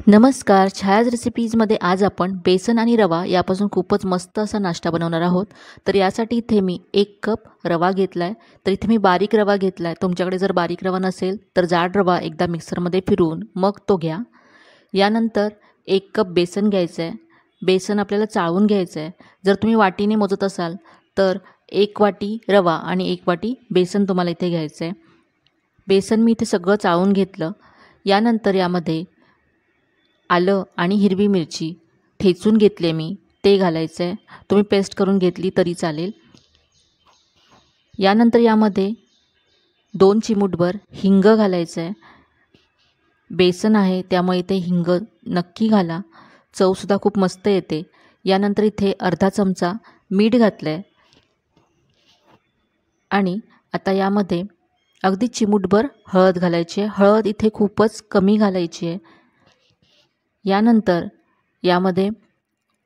नमस्कार. छायाज रेसिपीजमध्ये आज आपण बेसन आणि रवा यापासून खूपच मस्त असा नाश्ता बनवणार आहोत. तर यासाठी इथे मी 1 कप रवा घेतला आहे. तर इथे मी बारीक रवा घेतला आहे. तुमच्याकडे जर बारीक रवा नसेल तर जाड रवा एकदा मिक्सरमध्ये फिरवून मग तो घ्या. यानंतर 1 कप बेसन घ्यायचं आहे. बेसन आपल्याला चाळून घ्यायचं आहे. जर तुम्ही वाटीने मोजत असाल तर 1 वाटी रवा आणि 1 वाटी बेसन तुम्हाला इथे घ्यायचं आहे. बेसन मी इथे सगळं चाळून घेतलं. यानंतर यामध्ये आलं आणि हिरवी मिरची ठेचून घेतले मी, ते घालायचं आहे. तुम्ही पेस्ट करून घेतली तरी चालेल. यानंतर यामध्ये 2 चिमूटभर हिंग घालायचं आहे. बेसन आहे त्यामुळे इथे हिंग नक्की घाला, चवसुद्धा खूप मस्त येते. यानंतर इथे अर्धा चमचा मीठ घातलं आहे आणि आता यामध्ये अगदी चिमूटभर हळद घालायची आहे. हळद इथे खूपच कमी घालायची आहे. यानंतर यामध्ये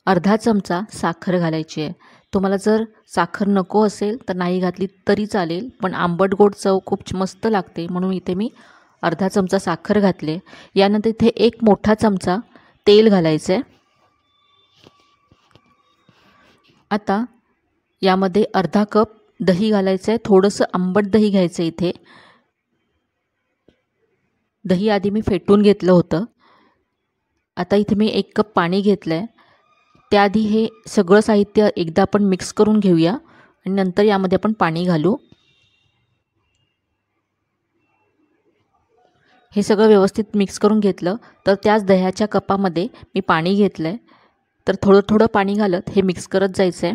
अर्धा चमचा साखर घालायची आहे. तुम्हाला जर साखर नको असेल तर नाही घातली तरी चालेल, पण आंबट गोड चव खूप मस्त लागते म्हणून इथे मी अर्धा चमचा साखर घातले. यानंतर इथे 1 मोठा चमचा तेल घालायचं आहे. आता यामध्ये अर्धा कप दही घालायचं आहे. थोडंसं आंबट दही घ्यायचं इथे. दही आधी मी फेटून घेतलं होतं. आता इथे मी 1 कप पाणी घेतलं आहे. त्याआधी हे सगळं साहित्य एकदा आपण मिक्स करून घेऊया आणि नंतर यामध्ये आपण पाणी घालू. हे सगळं व्यवस्थित मिक्स करून घेतलं तर त्याच दह्याच्या कपामध्ये मी पाणी घेतलं आहे. तर थोडं थोडं पाणी घालत हे मिक्स करत जायचं आहे.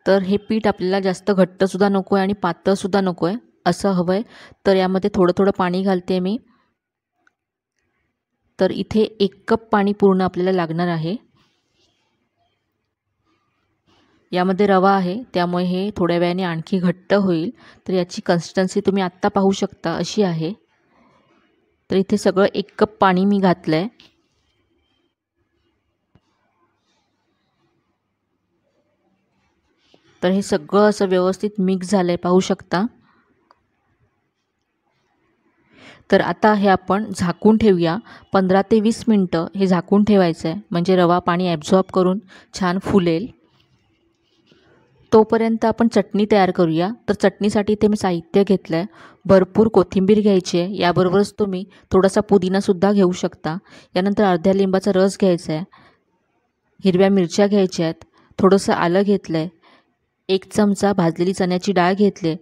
तर हे पीठ आपल्याला जास्त घट्टसुद्धा नको आहे आणि पातळसुद्धा नको आहे, असं हवं आहे. तर यामध्ये थोडं थोडं पाणी घालते मी. तर इथे 1 कप पाणी पूर्ण आपल्याला लागणार आहे. यामध्ये रवा आहे त्यामुळे हे थोड्या वेळाने आणखी घट्ट होईल. तर याची कन्सिस्टन्सी तुम्ही आत्ता पाहू शकता अशी आहे. तर इथे सगळं 1 कप पाणी मी घातलं आहे. तर हे सगळं असं व्यवस्थित मिक्स झालं आहे, पाहू शकता. तर आता हे आपण झाकून ठेवूया. 15 ते 20 मिनटं हे झाकून ठेवायचं आहे, म्हणजे रवा पाणी ॲब्झॉर्ब करून छान फुलेल. तोपर्यंत आपण चटणी तयार करूया. तर चटणीसाठी इथे मी साहित्य घेतलं आहे. भरपूर कोथिंबीर घ्यायची आहे. याबरोबरच तुम्ही थोडासा पुदिनासुद्धा घेऊ शकता. यानंतर अर्ध्या लिंबाचा रस घ्यायचा आहे. हिरव्या मिरच्या घ्यायच्या आहेत. थोडंसं आलं घेतलं आहे. 1 चमचा भाजलेली चण्याची डाळ घेतली.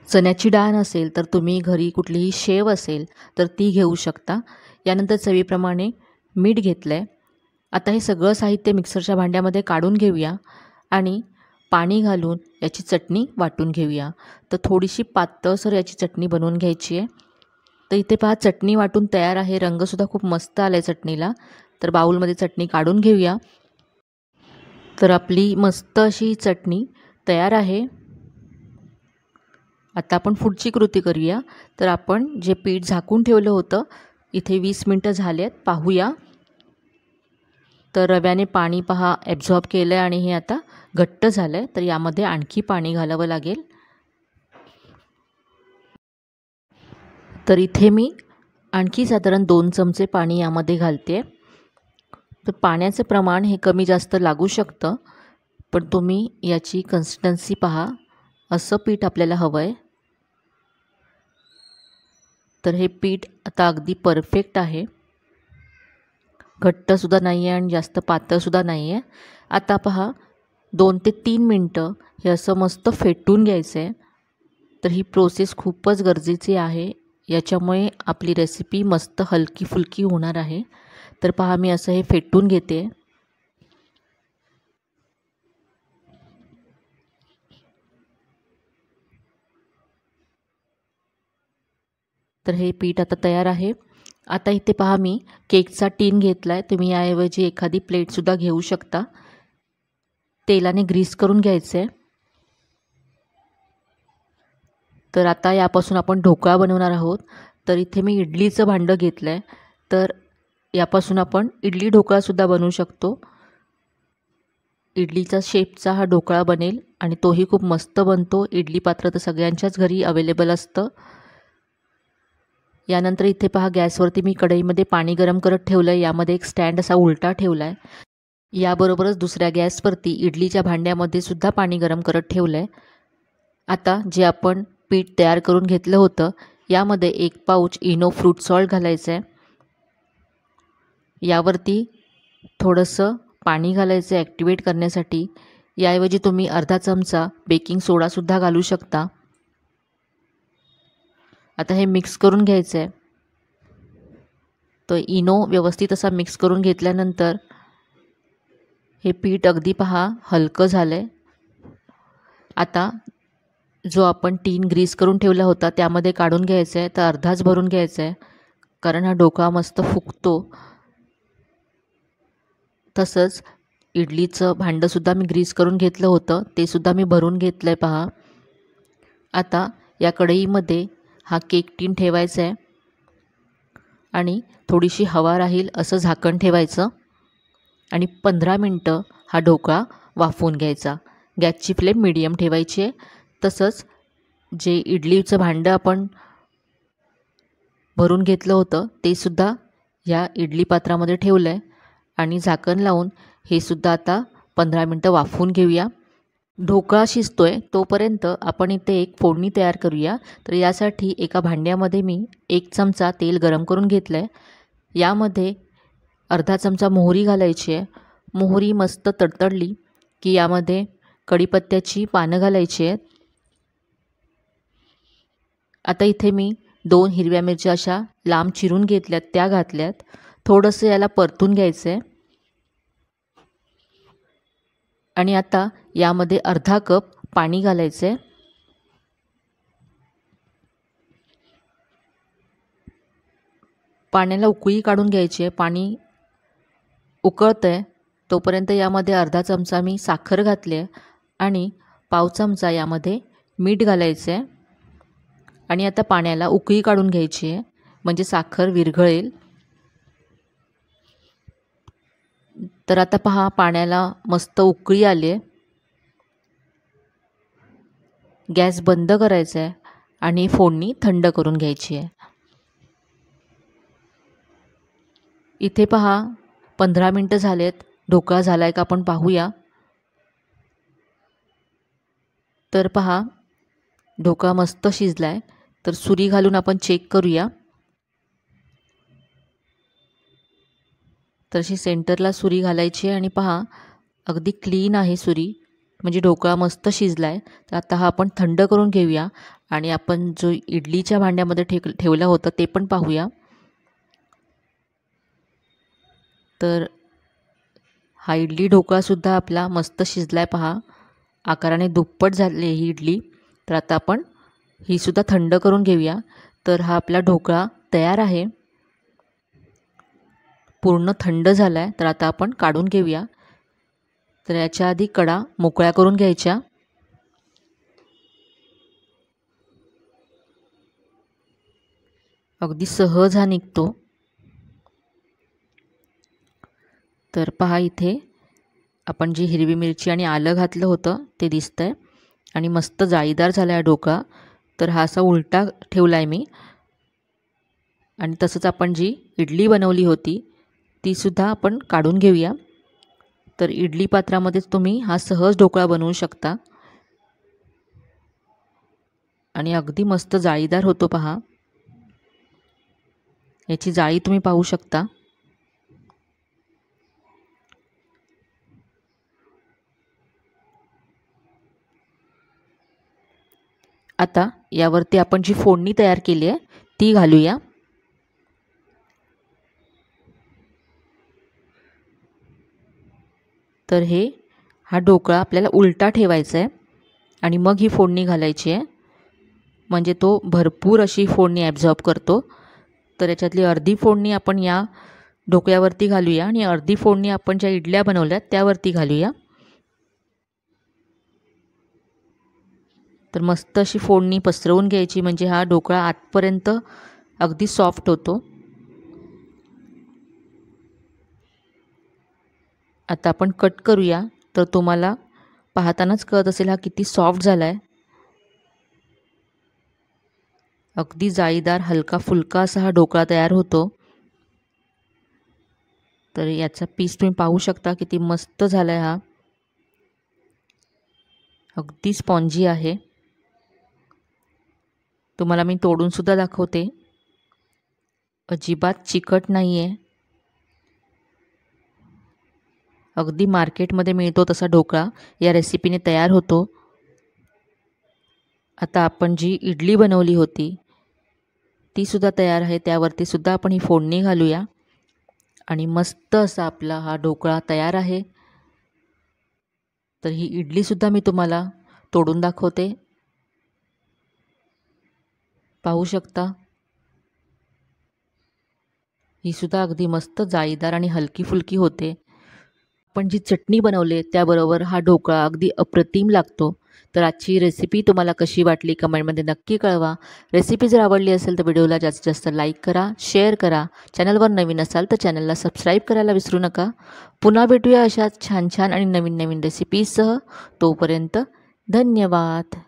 चण्याची डाळ नसेल तर तुम्ही घरी कुठलीही शेव असेल तर ती घेऊ शकता. यानंतर चवीप्रमाणे मीठ घेतलं आहे. आता हे सगळं साहित्य मिक्सरच्या भांड्यामध्ये काढून घेऊया आणि पाणी घालून याची चटणी वाटून घेऊया. तर थोडीशी पातळसर याची चटणी बनवून घ्यायची आहे. तर इथे पहा चटणी वाटून तयार आहे. रंगसुद्धा खूप मस्त आला आहे चटणीला. तर बाऊलमध्ये चटणी काढून घेऊया. तर आपली मस्त अशी चटणी तयार आहे. आता आपण पुढची कृती करूया. तर आपण जे पीठ झाकून ठेवलं होतं इथे 20 मिनटं झाले आहेत, पाहूया. तर रव्याने पाणी पहा ॲब्झॉर्ब केलं आहे आणि हे आता घट्ट झालं आहे. तर यामध्ये आणखी पाणी घालावं लागेल. तर इथे मी आणखी साधारण 2 चमचे पाणी यामध्ये घालते. तर पाण्याचं प्रमाण हे कमी जास्त लागू शकतं, पण तुम्ही याची कन्सिस्टन्सी पहा. असं पीठ आपल्याला हवं आहे. तर हे पीठ आता अगदी परफेक्ट आहे. घट्टसुद्धा नाही आहे आणि जास्त पातळसुद्धा नाही आहे. आता पहा 2 ते 3 मिनटं हे असं मस्त फेटून घ्यायचं आहे. तर ही प्रोसेस खूपच गरजेची आहे. याच्यामुळे आपली रेसिपी मस्त हलकी फुलकी होणार आहे. तर पहा मी असं हे फेटून घेते. तर हे पीठ आता तयार आहे. आता इथे पहा मी केकचा टीन घेतला आहे. तुम्ही याऐवजी एखादी प्लेटसुद्धा घेऊ शकता. तेलाने ग्रीस करून घ्यायचं आहे. तर आता यापासून आपण ढोकळा बनवणार आहोत. तर इथे मी इडलीचं भांडं घेतलं आहे. तर यापासून आपण इडली ढोकळासुद्धा बनवू शकतो. इडलीचा शेपचा हा ढोकळा बनेल आणि तोही खूप मस्त बनतो. इडली पात्र तर सगळ्यांच्याच घरी अवेलेबल असतं. यानंतर इथे पहा गॅसवरती मी कढईमध्ये पाणी गरम करत ठेवलं आहे. यामध्ये एक स्टँड असा उलटा ठेवला आहे. याबरोबरच दुसऱ्या गॅसवरती इडलीच्या भांड्यामध्ये सुद्धा पाणी गरम करत ठेवलं आहे. आता जे आपण पीठ तयार करून घेतलं होतं यामध्ये 1 पाऊच इनो फ्रूट सॉल्ट घालायचं आहे. यावरती थोडंसं पाणी घालायचं आहे ॲक्टिवेट करण्यासाठी. याऐवजी तुम्ही अर्धा चमचा बेकिंग सोडासुद्धा घालू शकता. आता हे मिक्स करून घ्यायचं आहे. तर इनो व्यवस्थित असा मिक्स करून घेतल्यानंतर हे पीठ अगदी पहा हलकं झालं आहे. आता जो आपण टीन ग्रीस करून ठेवला होता त्यामध्ये काढून घ्यायचं आहे. तर अर्धाच भरून घ्यायचा आहे कारण हा ढोकळा मस्त फुगतो. तसंच इडलीचं भांडंसुद्धा मी ग्रीस करून घेतलं होतं ते सुद्धा मी भरून घेतलं आहे पहा. आता या कढईमध्ये हा केक टीन ठेवायचा आहे आणि थोडीशी हवा राहील असं झाकण ठेवायचं आणि 15 मिनटं हा ढोकळा वाफवून घ्यायचा. गॅसची फ्लेम मीडियम ठेवायची आहे. तसंच जे इडलीचं भांडं आपण भरून घेतलं होतं ते सुद्धा या इडली पात्रामध्ये ठेवलं आहे आणि झाकण लावून हे सुद्धा आता 15 मिनटं वाफवून घेऊया. ढोकळा शिजतोय तोपर्यंत आपण इथे एक फोडणी तयार करूया. तर यासाठी एका भांड्यामध्ये मी 1 चमचा तेल गरम करून घेतलं आहे. यामध्ये अर्धा चमचा मोहरी घालायची आहे. मोहरी मस्त तडतडली की यामध्ये कढीपत्त्याची पानं घालायची आहेत. आता इथे मी 2 हिरव्या मिरच्या अशा लांब चिरून घेतल्यात त्या घातल्यात. थोडंसं याला परतून घ्यायचं आहे आणि आता यामध्ये अर्धा कप पाणी घालायचं आहे. पाण्याला उकळी काढून घ्यायची आहे. पाणी उकळतं आहे तोपर्यंत यामध्ये अर्धा चमचा मी साखर घातली आहे आणि पाव चमचा यामध्ये मीठ घालायचं आहे आणि आता पाण्याला उकळी काढून घ्यायची आहे म्हणजे साखर विरघळेल. तर आता पहा पाण्याला मस्त उकळी आली आहे. गॅस बंद करायचा आहे आणि फोडणी थंड करून घ्यायची आहे. इथे पहा 15 मिनटं झालेत. ढोकळा झाला आहे का आपण पाहूया. तर पहा ढोकळा मस्त शिजला आहे. तर सुरी घालून आपण चेक करूया. तर अशी सेंटरला सुरी घालायची आहे आणि पहा अगदी क्लीन आहे सुरी म्हणजे ढोकळा मस्त शिजला आहे. तर आता हा आपण थंड करून घेऊया आणि आपण जो इडलीच्या भांड्यामध्ये ठेवला होता ते पण पाहूया. तर हा इडली ढोकळासुद्धा आपला मस्त शिजला आहे पहा. आकाराने दुप्पट झाली ही इडली. तर आता आपण ही सुद्धा थंड करून घेऊया. तर हा आपला ढोकळा तयार आहे. पूर्ण थंड झाला आहे. तर आता आपण काढून घेऊया. तर याच्या आधी कडा मोकळ्या करून घ्यायच्या. अगदी सहज हा निघतो. तर पहा इथे आपण जी हिरवी मिरची आणि आलं घातलं होतं ते दिसतंय आणि मस्त जाळीदार झाला आहे ढोकळा. तर हा असा उलटा ठेवला आहे मी आणि तसंच आपण जी इडली बनवली होती तीसुद्धा आपण काढून घेऊया. तर इडली पात्रामध्येच तुम्ही हा सहज ढोकळा बनवू शकता आणि अगदी मस्त जाळीदार होतो पहा. याची जाळी तुम्ही पाहू शकता. आता यावरती आपण जी फोडणी तयार केली आहे ती घालूया. तर हा ढोकळा आपल्याला उलटा ठेवायचा आहे आणि मग ही फोडणी घालायची आहे म्हणजे तो भरपूर अशी फोडणी ॲब्झॉर्ब करतो. तर याच्यातली अर्धी फोडणी आपण या ढोकळ्यावरती घालूया आणि अर्धी फोडणी आपण ज्या इडल्या बनवल्यात त्यावरती घालूया. तर मस्त अशी फोडणी पसरवून घ्यायची म्हणजे हा ढोकळा आतपर्यंत अगदी सॉफ्ट होतो. आता आपण कट करूया. तर तुम्हाला पाहतानाच कळत असेल हा किती सॉफ्ट झाला आहे. अगदी जाळीदार हलका फुलका असा हा ढोकळा तयार होतो। तर याचा पीस तुम्ही पाहू शकता किती मस्त झाला आहे हा, अगदी स्पॉन्जी आहे। तुम्हाला मी तोडून सुद्धा दाखवते, अजिबात चिकट नाही आहे। अगदी मार्केटमध्ये मिळतो तसा ढोकळा या रेसिपीने तयार होतो। आता आपण जी इडली बनवली होती ती सुद्धा तयार आहे, त्यावरती सुद्धा आपण ही फोडणी घालूया आणि मस्त असा आपला हा ढोकळा तयार आहे। तर ही इडली सुद्धा मी तुम्हाला तोडून दाखवते, पाहू शकता। ही सुद्धा अगदी मस्त जाळीदार आणि हलकी फुलकी होते। पण जी चटणी बनवली त्याबरोबर हा ढोकळा अगदी अप्रतिम लागतो। तर आजची रेसिपी तुम्हाला कशी वाटली कमेंटमध्ये नक्की कळवा। रेसिपी जर आवडली असेल तर व्हिडिओला जास्तीत जास्त लाईक करा, शेअर करा। चॅनलवर नवीन असाल तर चॅनलला सबस्क्राईब करायला विसरू नका। पुन्हा भेटूया अशाच छान छान आणि नवीन नवीन रेसिपीसह। तोपर्यंत धन्यवाद।